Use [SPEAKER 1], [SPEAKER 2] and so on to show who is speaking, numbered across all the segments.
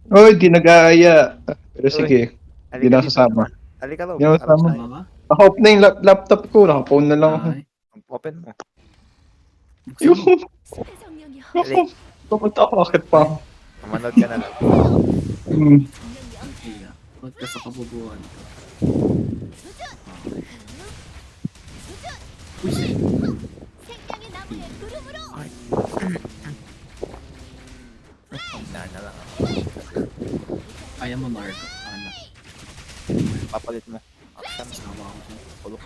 [SPEAKER 1] Oy, di nag-aaya. Pero
[SPEAKER 2] Uy,
[SPEAKER 1] sige, di
[SPEAKER 2] halika
[SPEAKER 1] na ako
[SPEAKER 2] dito
[SPEAKER 1] sasama.
[SPEAKER 2] naman. Halika raw,
[SPEAKER 1] Di na ako
[SPEAKER 2] araw
[SPEAKER 1] sasama.
[SPEAKER 2] tayo.
[SPEAKER 3] Tama ka?
[SPEAKER 1] Naka-off na yung laptop ko. Naka-phone na lang ako.
[SPEAKER 3] Ay,
[SPEAKER 2] Open mo.
[SPEAKER 3] buksan mo.
[SPEAKER 1] Yung,
[SPEAKER 2] Dali,
[SPEAKER 1] pupunta ako, akit pa ako.
[SPEAKER 2] manood ka na lang.
[SPEAKER 1] Hmm.
[SPEAKER 3] Iya. Huwag ka sa kabubuhan ko. Uy, shit.
[SPEAKER 2] Ay. Na lang ako.
[SPEAKER 3] Kaya mo, Marco. Ano?
[SPEAKER 2] Papalit mo. Action.
[SPEAKER 3] Sawa ako sa'yo.
[SPEAKER 2] Kulok.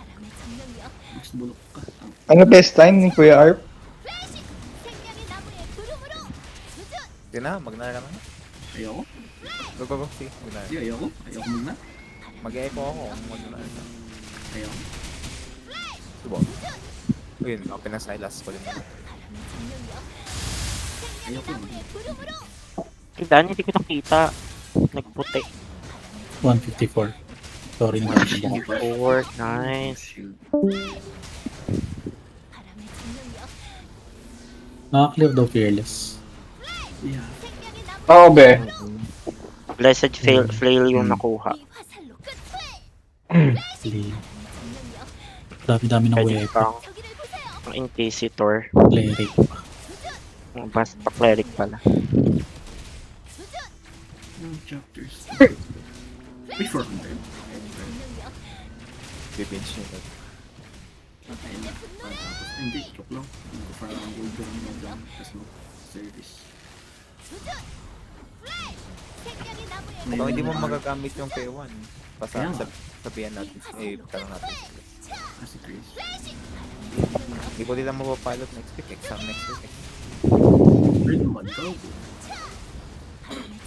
[SPEAKER 3] Mas bulok ka.
[SPEAKER 1] Ano best time ni Kuya Arp?
[SPEAKER 2] Sige na, magnara ka na.
[SPEAKER 3] Ayoko?
[SPEAKER 2] Go, go, go. Sige, magnara.
[SPEAKER 3] Hindi, ayoko. Ayoko muna.
[SPEAKER 2] Mag-echo ako kung magnara ka.
[SPEAKER 3] Ayoko.
[SPEAKER 2] Subo. Yun, open na Silas. Kulit mo.
[SPEAKER 3] Ayoko.
[SPEAKER 4] Dan, hindi ko nakita. Nagputi.
[SPEAKER 5] 154. Sorry na.
[SPEAKER 4] Work, nice.
[SPEAKER 5] Naka-clear daw fearless.
[SPEAKER 3] Yeah.
[SPEAKER 1] Oo, be.
[SPEAKER 4] Blessed flail yung nakuha.
[SPEAKER 5] Clear. Dami-dami ng
[SPEAKER 4] Pwede
[SPEAKER 5] weapon.
[SPEAKER 4] kang ang Inquisitor.
[SPEAKER 5] Cleric.
[SPEAKER 4] Basta cleric pala.
[SPEAKER 3] No chapters. Wait, 400.
[SPEAKER 2] Bibinch nyo.
[SPEAKER 3] Patay na. Tapos, hindi. Joke lang. Hindi ko parang gold gun mo dyan. Tapos mo. Service.
[SPEAKER 2] Kung hindi mo magagamit yung K1, basta
[SPEAKER 3] Kaya nga.
[SPEAKER 2] sabihan natin, tanong natin.
[SPEAKER 3] Kasi Chris.
[SPEAKER 2] Hindi ko nila mapapilot next week, exam next week.
[SPEAKER 3] Red naman ka.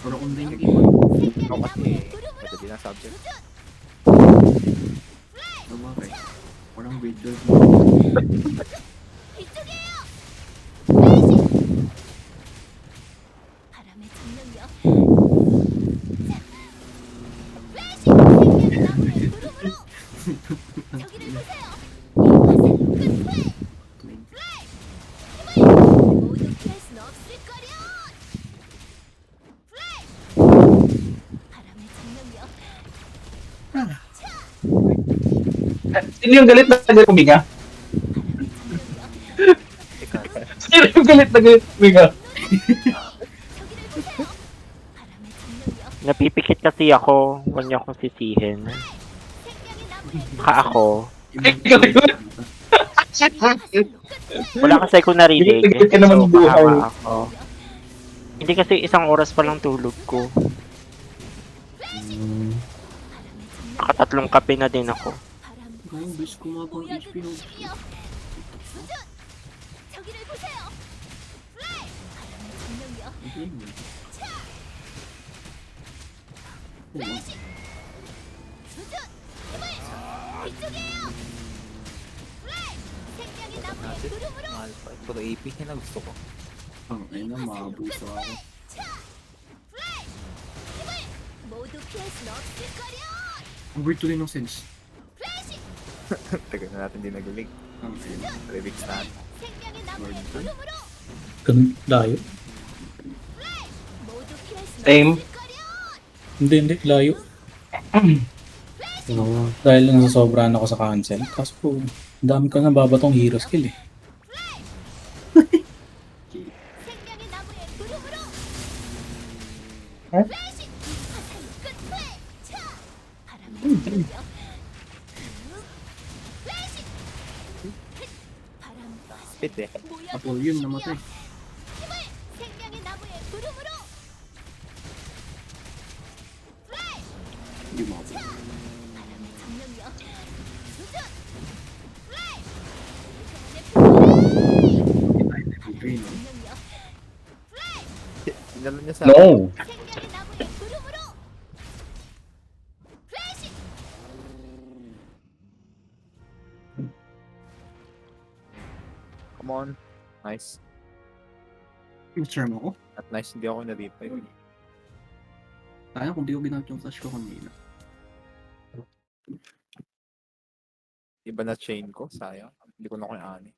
[SPEAKER 3] Pero kung hindi nag-iwan.
[SPEAKER 2] Ikaw kasi, madali na subject.
[SPEAKER 3] Sabagay. Walang video.
[SPEAKER 1] Sino yung galit na galit huminga?
[SPEAKER 2] Ikaw,
[SPEAKER 1] Sino yung galit na galit huminga?
[SPEAKER 4] Napipikit kasi ako. Huwag niyo akong sisihin. Ako.
[SPEAKER 1] Ikaw yun.
[SPEAKER 4] Wala kasi ako narinig.
[SPEAKER 1] Galit ka naman
[SPEAKER 4] So,
[SPEAKER 1] ng buhay.
[SPEAKER 4] kahawa ako. Hindi kasi isang oras pa lang tulog ko. Nakatatlong kape na din ako.
[SPEAKER 3] Ngayon, bis kumabang HP no. Okay, man. Oo.
[SPEAKER 2] mahal pa. Puro AP yun na gusto ko.
[SPEAKER 3] Ang ina, maabuso ako. Ang weird tuloy ng sense.
[SPEAKER 2] Tagal na natin din nagulig.
[SPEAKER 3] Ang ina.
[SPEAKER 2] 3 weeks na.
[SPEAKER 3] Lord God.
[SPEAKER 5] Ganun layo.
[SPEAKER 1] Same.
[SPEAKER 5] Hindi, layo. Dahil nasasobrahan ako sa cancel. Kaso po, ang dami ko nababatong hero skill eh.
[SPEAKER 2] Spit eh.
[SPEAKER 3] Ako yun, namatay. Hindi mo ako. Okay, no?
[SPEAKER 2] Sinalo niya sa
[SPEAKER 1] No.
[SPEAKER 2] Come on. Nice.
[SPEAKER 3] Yung-charm ako.
[SPEAKER 2] At nice, hindi ako na-reply.
[SPEAKER 3] Kaya kung di ko ginamit yung flash ko kanina.
[SPEAKER 2] Iba na chain ko, sayang. Hindi ko na kung ani.